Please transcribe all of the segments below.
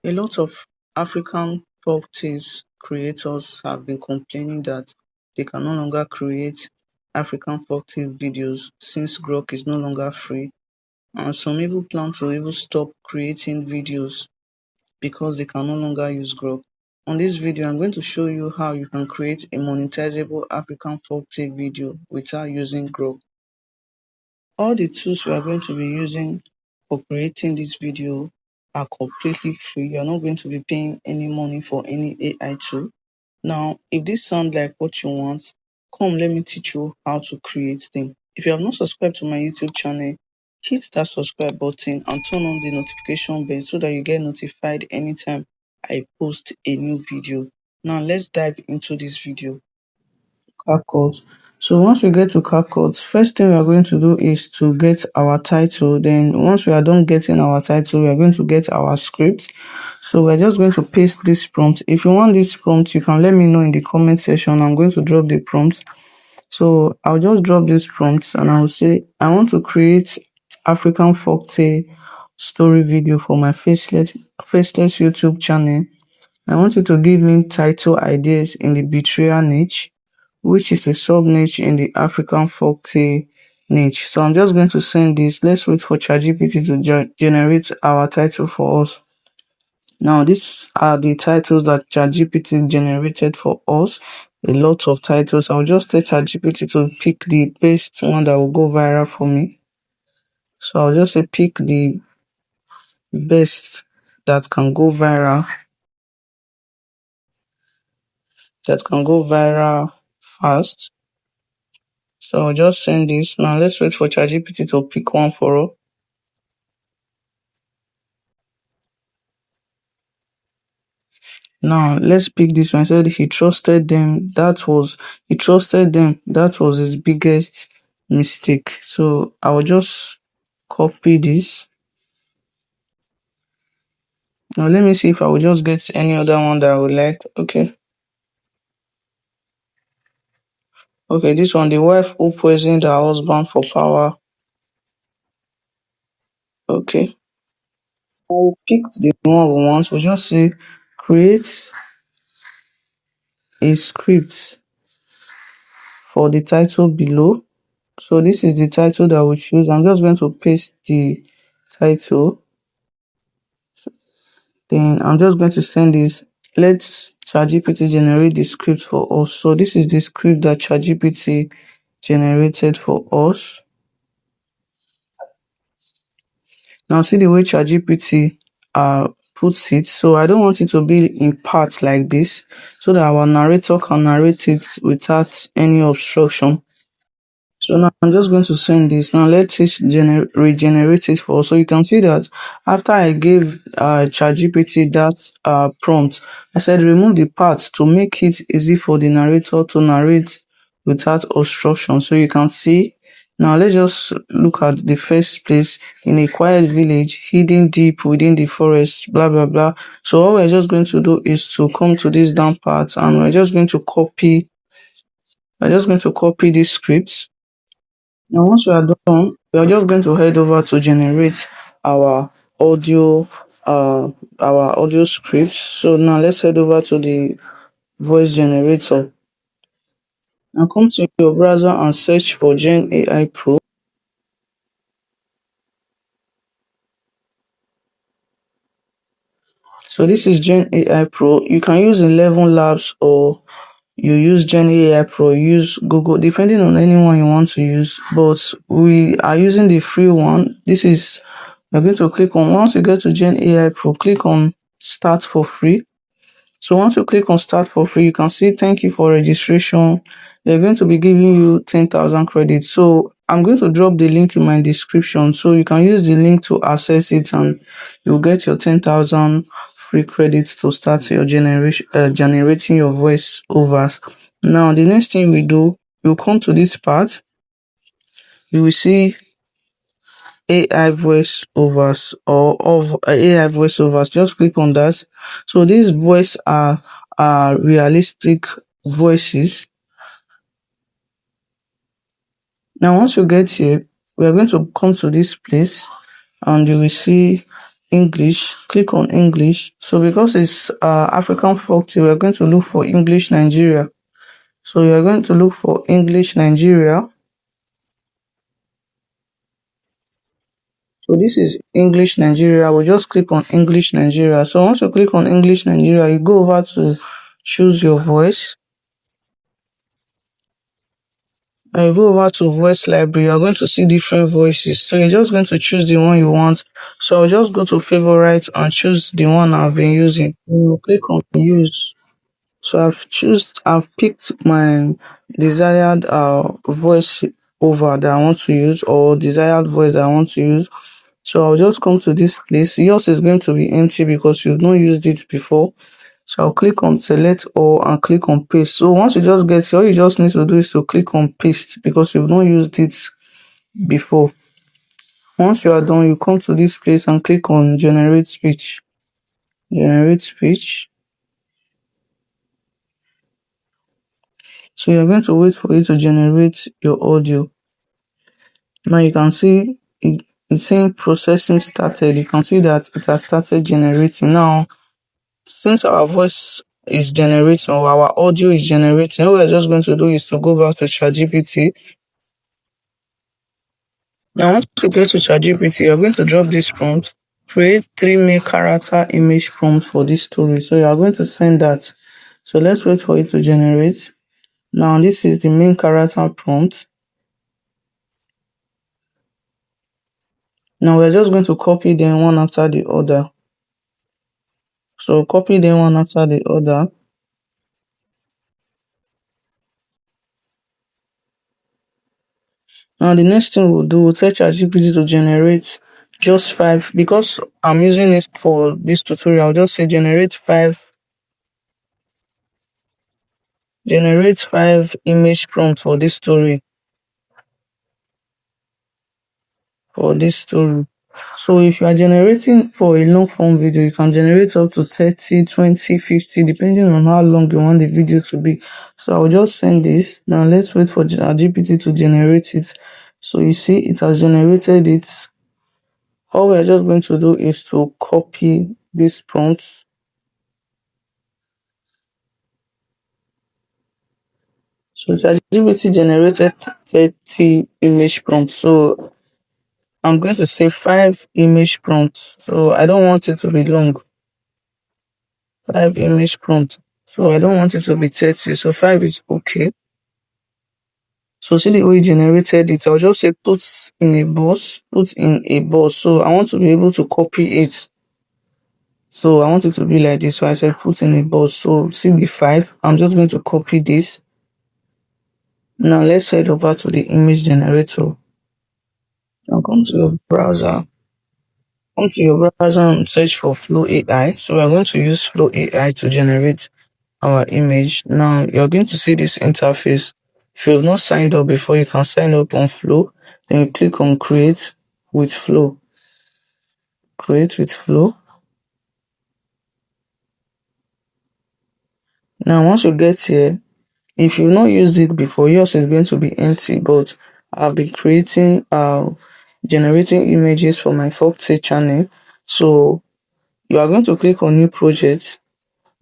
A lot of African folktales creators have been complaining that they can no longer create African folktale videos since Grok is no longer free. And some people plan to even stop creating videos because they can no longer use Grok. On this video, I'm going to show you how you can create a monetizable African folktale video without using Grok. All the tools we are going to be using for creating this video are completely free. You're not going to be paying any money for any AI tool. Now, if this sounds like what you want, come let me teach you how to create them. If you have not subscribed to my YouTube channel, hit that subscribe button and turn on the notification bell so that you get notified anytime I post a new video. Now let's dive into this video. CapCut. So once we get to CapCut, first thing we are going to do is to get our title. Then once we are done getting our title, we are going to get our script. So we're just going to paste this prompt. If you want this prompt, you can let me know in the comment section. I'm going to drop the prompt. So I'll just drop this prompt and I'll say I want to create African folktale story video for my Faceless YouTube channel. I want you to give me title ideas in the betrayal niche, which is a sub niche in the African folktale niche. So I'm just going to send this. Let's wait for ChatGPT to generate our title for us. Now, these are the titles that ChatGPT generated for us. A lot of titles. I'll just tell ChatGPT to pick the best one that will go viral for me. So I'll just say pick the best that can go viral. That can go viral fast. So I'll just send this. Now let's wait for ChatGPT to pick one for us. Now let's pick this one. He said he trusted them. He trusted them. That was his biggest mistake. So I will just copy this. Now let me see if I will just get any other one that I would like. Okay. Okay, this one, the wife who poisoned her husband for power. Okay. I picked the one we want. We'll just say create a script for the title below. So this is the title that we choose. I'm just going to paste the title. Then I'm just going to send this. Let's ChatGPT generate the script for us. So this is the script that ChatGPT generated for us. Now see the way ChatGPT puts it. So I don't want it to be in parts like this, so that our narrator can narrate it without any obstruction. So now I'm just going to send this. Now let's regenerate it for us. So you can see that after I gave ChatGPT that prompt, I said remove the parts to make it easy for the narrator to narrate without obstruction. So you can see. Now let's just look at the first place: in a quiet village, hidden deep within the forest, blah blah blah. So all we're just going to do is to come to this down part and we're just going to copy this script. Now once we are done, we are just going to head over to generate our audio script. So now let's head over to the voice generator. Now come to your browser and search for Gen AI Pro. So this is Gen AI Pro. You can use 11 Labs or you use Gen AI Pro, use Google, depending on anyone you want to use. But we are using the free one. You're going to click on, once you get to Gen AI Pro, click on Start for Free. So once you click on Start for Free, you can see thank you for registration. They're going to be giving you 10,000 credits. So I'm going to drop the link in my description. So you can use the link to access it and you'll get your 10,000 free credits to start your generating your voice over. Now, the next thing we do, you'll come to this part. You will see AI voiceovers or of AI voiceovers. Just click on that. So these voices are realistic voices. Now once you get here, we are going to come to this place and you will see English, click on English. So because it's African folktale, we're going to look for English Nigeria. So you're going to look for English Nigeria. So this is English Nigeria. We'll just click on English Nigeria. So once you click on English Nigeria, you go over to choose your voice. And you go over to voice library. You're going to see different voices. So you're just going to choose the one you want. So I'll just go to favorite and choose the one I've been using. You click on use. So I've picked my desired voice over that I want to use, or desired voice that I want to use. So I'll just come to this place. Yours is going to be empty because you've not used it before. So I'll click on select all and click on paste. So once you just get here, all you just need to do is to click on paste because you've not used it before. Once you are done, you come to this place and click on generate speech. Generate speech. So you're going to wait for it to generate your audio. Now you can see it's saying processing started. You can see that it has started generating. Now, since our voice is generating or our audio is generating, what we're just going to do is to go back to ChatGPT. Now, once you get to ChatGPT, you're going to drop this prompt. Create 3 main character image prompts for this story. So you are going to send that. So let's wait for it to generate. Now, this is the main character prompt. Now we're just going to copy them one after the other. So copy them one after the other. Now the next thing we'll do, we'll tell ChatGPT to generate just 5, because I'm using this for this tutorial. I'll just say generate 5 image prompts for this story. So if you are generating for a long form video, you can generate up to 30, 20, 50, depending on how long you want the video to be. So I'll just send this. Now let's wait for GPT to generate it. So you see it has generated it. All we're just going to do is to copy these prompts. So ChatGPT generated 30 image prompts. So I'm going to say 5 image prompts. So I don't want it to be long. 5 image prompts. So I don't want it to be 30. So 5 is okay. So see the way you generated it. I'll just say put in a box. So I want to be able to copy it. So I want it to be like this. So I said put in a box. So see the 5. I'm just going to copy this. Now let's head over to the image generator. Now come to your browser. Come to your browser and search for Flow AI. So we're going to use Flow AI to generate our image. Now you're going to see this interface. If you have not signed up before, you can sign up on Flow. Then you click on Create with Flow. Create with Flow. Now once you get here, if you've not used it before, yours is going to be empty, but I've been generating images for my Folktale channel. So you are going to click on New Project,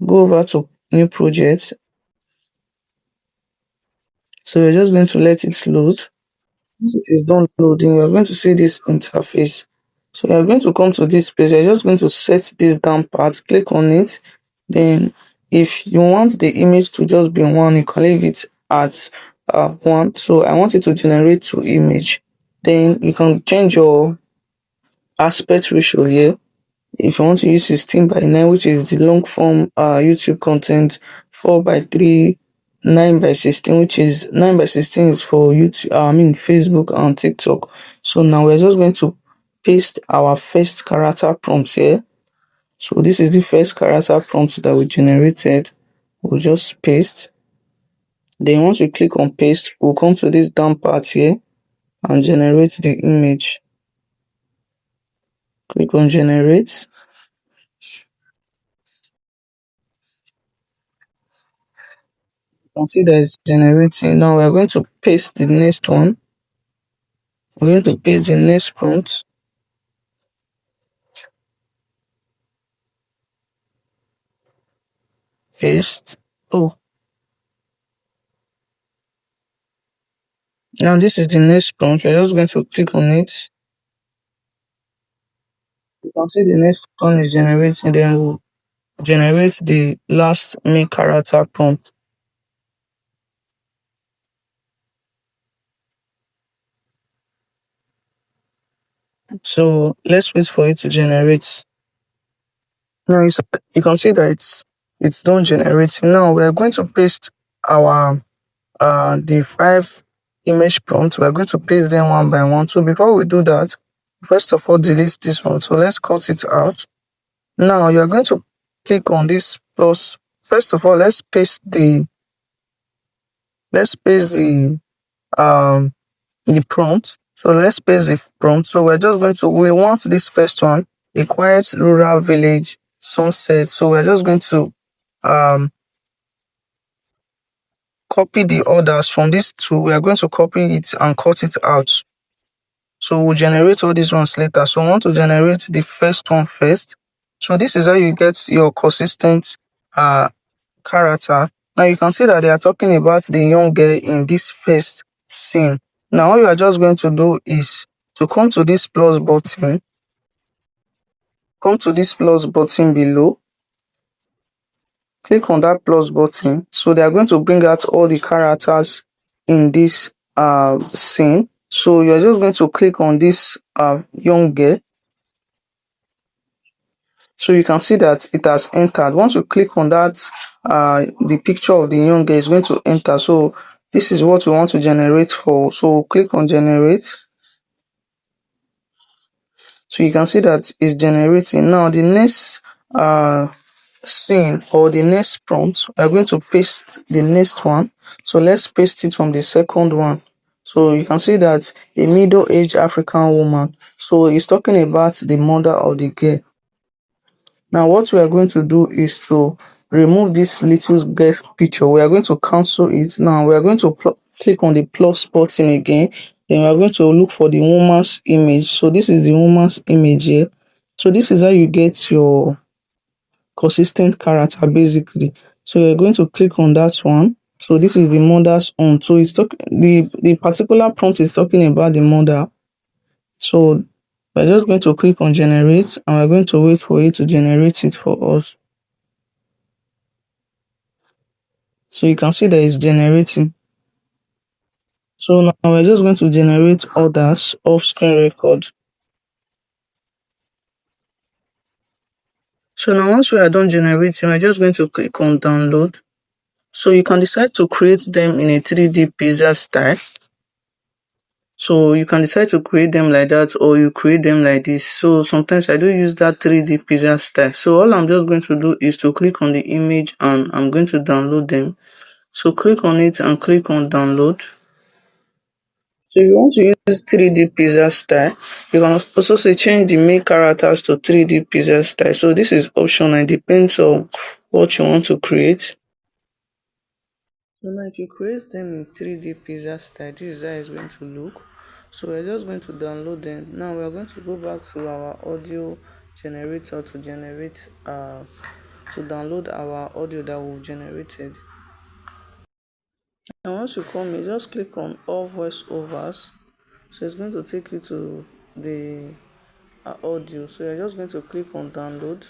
go over to New Project. So you're just going to let it load. Once it is done loading, you're going to see this interface. So you're going to come to this page. You're just going to set this down part, click on it. Then if you want the image to just be 1, you can leave it at 1. So I want it to generate 2 image. Then you can change your aspect ratio here. If you want to use 16:9, which is the long form YouTube content, 4:3, 9:16, which is 9:16 is for YouTube, Facebook and TikTok. So now we're just going to paste our first character prompts here. So this is the first character prompt that we generated. We'll just paste. Then once we click on paste, we'll come to this down part here and generate the image. Click on generate. Consider it's generating. Now we're going to paste the next one. We're going to paste the next prompt. paste. Oh, now this is the next prompt. We're just going to click on it. You can see the next one is generating, then we'll generate the last main character prompt. So let's wait for it to generate. Now you can see that it's done generating. Now we're going to paste our the 5 image prompts. We're going to paste them one by one. So before we do that, first of all, delete this one. So let's cut it out. Now you're going to click on this plus. First of all, let's paste the prompt. So let's paste the prompt. So we want this first one, a quiet rural village sunset. So we're just going to um copy the orders from these two. We are going to copy it and cut it out. So we'll generate all these ones later. So I want to generate the first one first. So this is how you get your consistent uh character. Now you can see that they are talking about the young girl in this first scene. Now all you are just going to do is to come to this plus button below, click on that plus button. So they are going to bring out all the characters in this scene. So you're just going to click on this young girl. So you can see that it has entered. Once you click on that, the picture of the young girl is going to enter. So this is what we want to generate for. So click on generate. So you can see that it's generating. Now the next scene or the next prompt, we're going to paste the next one. So let's paste it from the second one. So you can see that a middle-aged African woman. So it's talking about the mother of the girl. Now what we are going to do is to remove this little girl's picture. We are going to cancel it. Now we are going to click on the plus button again. Then we are going to look for the woman's image. So this is the woman's image here. So this is how you get your consistent character basically. So you're going to click on that one. So this is the mother's own. So the particular prompt is talking about the mother. So we're just going to click on generate and we're going to wait for it to generate it for us. So you can see that it's generating. So now we're just going to generate others off screen record. So now once we are done generating, we're just going to click on download. So you can decide to create them in a 3D pizza style. So you can decide to create them like that or you create them like this. So sometimes I do use that 3D pizza style. So all I'm just going to do is to click on the image and I'm going to download them. So click on it and click on download. So if you want to use 3D pizza style, you can also say change the main characters to 3D pizza style. So this is optional, it depends on what you want to create. So now if you create them in 3D pizza style, this is how it's going to look. So we're just going to download them. Now we're going to go back to our audio generator to download our audio that we've generated. And once you come here, just click on all voiceovers. So it's going to take you to the audio. So you're just going to click on download.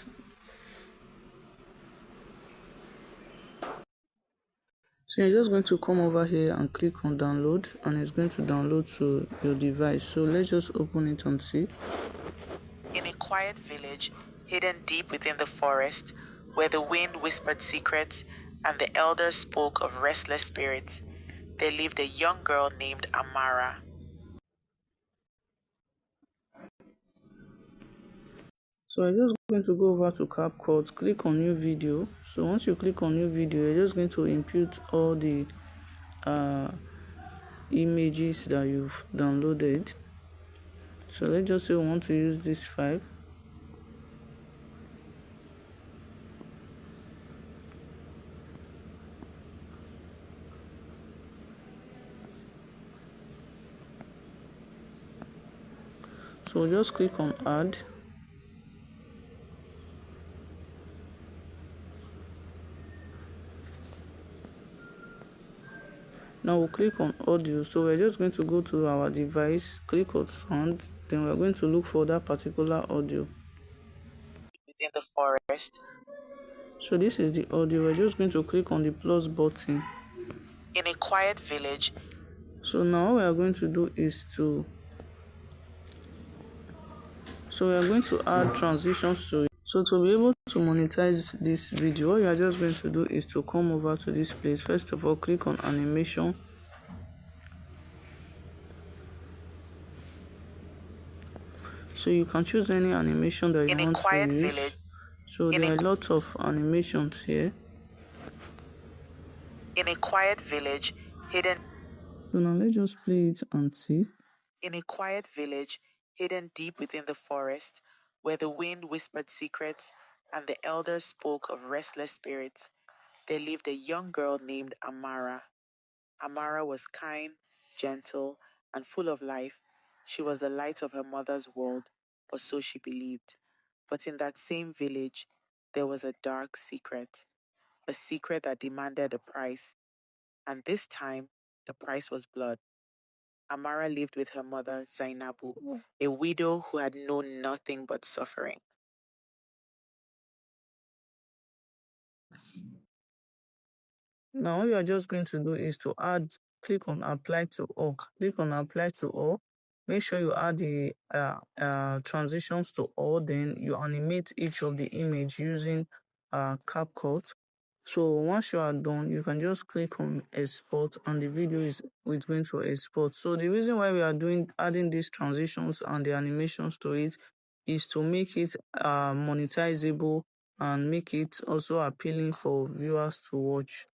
So you're just going to come over here and click on download and it's going to download to your device. So let's just open it and see. In a quiet village, hidden deep within the forest, where the wind whispered secrets and the elders spoke of restless spirits, there lived a young girl named Amara. So I'm just going to go over to CapCut, click on new video. So once you click on new video, you're just going to input all the images that you've downloaded. So let's just say we want to use this file. So just click on add. Now we'll click on audio. So we're just going to go to our device, click on sound, then we're going to look for that particular audio. Within the forest. So this is the audio. We're just going to click on the plus button. In a quiet village. So now what we are going to do is to we are going to add transitions to it. So to be able to monetize this video, what you are just going to do is to come over to this place. First of all, click on animation. So you can choose any animation that you want to use. Village. So there are a lot of animations here. In a quiet village, hidden. So now let's just play it and see. In a quiet village, hidden deep within the forest, where the wind whispered secrets and the elders spoke of restless spirits, there lived a young girl named Amara. Amara was kind, gentle, and full of life. She was the light of her mother's world, or so she believed. But in that same village, there was a dark secret, a secret that demanded a price. And this time, the price was blood. Amara lived with her mother, Zainabu, a widow who had known nothing but suffering. Now all you are just going to do is to click on apply to all. Click on apply to all. Make sure you add the transitions to all. Then you animate each of the image using CapCut. So once you are done, you can just click on export and the video is going to export. So the reason why we are adding these transitions and the animations to it is to make it monetizable and make it also appealing for viewers to watch.